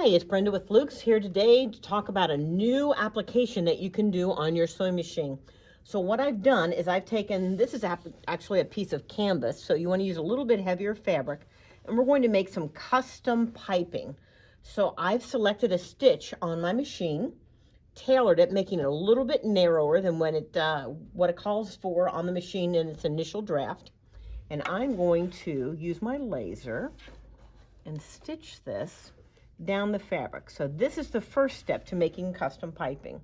Hi, it's Brenda with Luke's here today to talk about a new application that you can do on your sewing machine. So what I've done is I've taken, this is actually a piece of canvas, so you want to use a little bit heavier fabric, and we're going to make some custom piping. So I've selected a stitch on my machine, tailored it, making it a little bit narrower than what it calls for on the machine in its initial draft. And I'm going to use my laser and stitch this down the fabric. So this is the first step to making custom piping.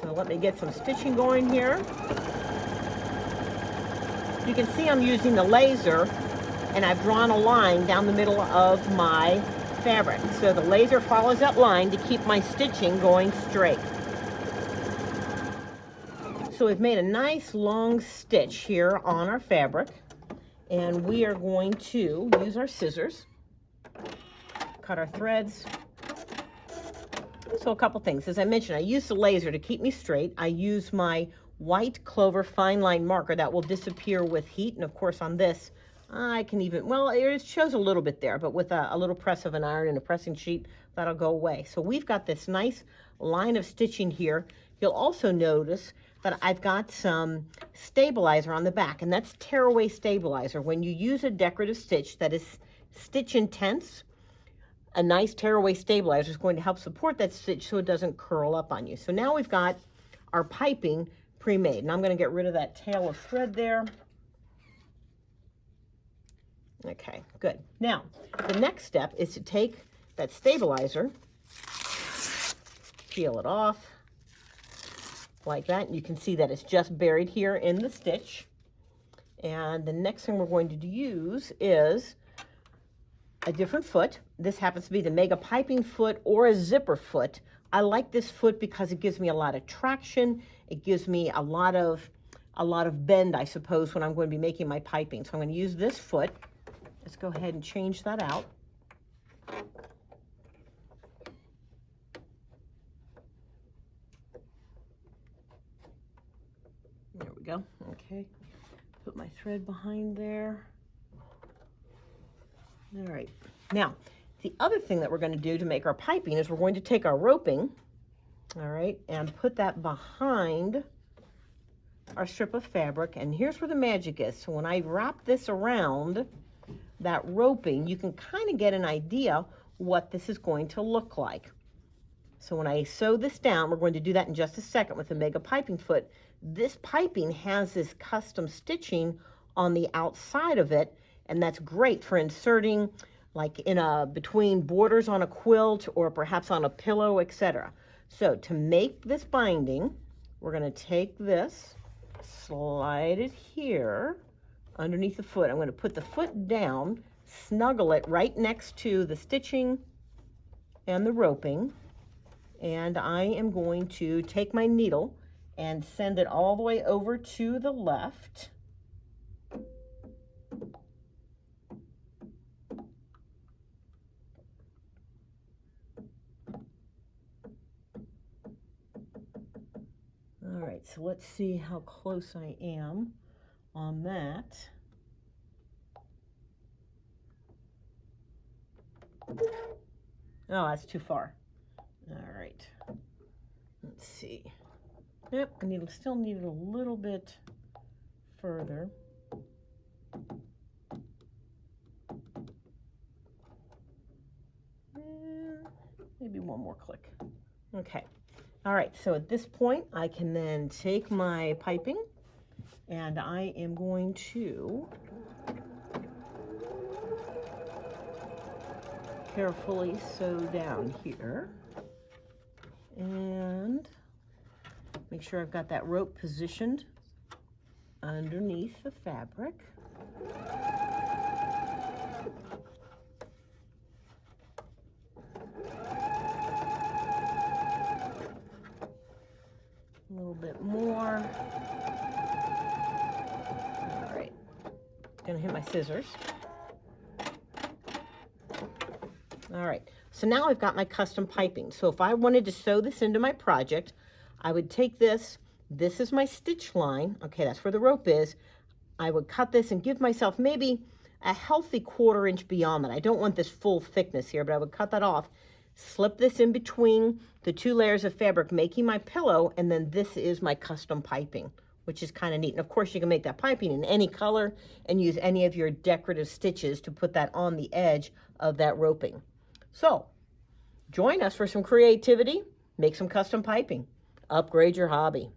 So let me get some stitching going here. You can see I'm using the laser and I've drawn a line down the middle of my fabric. So the laser follows that line to keep my stitching going straight. So we've made a nice long stitch here on our fabric, and we are going to use our scissors, cut our threads. So a couple things. As I mentioned, I use the laser to keep me straight. I use my white clover fine line marker that will disappear with heat. And of course on this, I can even, well, it shows a little bit there, but with a little press of an iron and a pressing sheet, that'll go away. So we've got this nice line of stitching here. You'll also notice that I've got some stabilizer on the back, and that's Tearaway Stabilizer. When you use a decorative stitch that is stitch intense, a nice Tearaway Stabilizer is going to help support that stitch so it doesn't curl up on you. So now we've got our piping pre-made, and I'm going to get rid of that tail of thread there. Okay, good. Now, the next step is to take that stabilizer, peel it off like that. You can see that it's just buried here in the stitch. And the next thing we're going to use is a different foot. This happens to be the Mega Piping foot or a zipper foot. I like this foot because it gives me a lot of traction. It gives me a lot of bend, I suppose, when I'm going to be making my piping. So I'm going to use this foot. Let's go ahead and change that out. There we go. Okay. Put my thread behind there. All right. Now, the other thing that we're going to do to make our piping is we're going to take our roping, all right, and put that behind our strip of fabric. And here's where the magic is. So when I wrap this around that roping, you can kind of get an idea what this is going to look like. So when I sew this down, we're going to do that in just a second with the Mega Piping foot. This piping has this custom stitching on the outside of it, and that's great for inserting like between borders on a quilt or perhaps on a pillow, etc. So to make this binding, we're going to take this, slide it here underneath the foot. I'm going to put the foot down, snuggle it right next to the stitching and the roping, and I am going to take my needle and send it all the way over to the left. All right, so let's see how close I am on that. Oh, that's too far. All right, let's see. Yep, I still need it a little bit further. Maybe one more click. Okay. All right, so at this point, I can then take my piping and I am going to carefully sew down here and make sure I've got that rope positioned underneath the fabric. A little bit more. All right, gonna hit my scissors. All right, so now I've got my custom piping. So if I wanted to sew this into my project, I would take this is my stitch line. Okay, that's where the rope is. I would cut this and give myself maybe a healthy 1/4 inch beyond that. I don't want this full thickness here, but I would cut that off, slip this in between the 2 layers of fabric, making my pillow, and then this is my custom piping, which is kind of neat. And of course you can make that piping in any color and use any of your decorative stitches to put that on the edge of that roping. So join us for some creativity, make some custom piping, upgrade your hobby.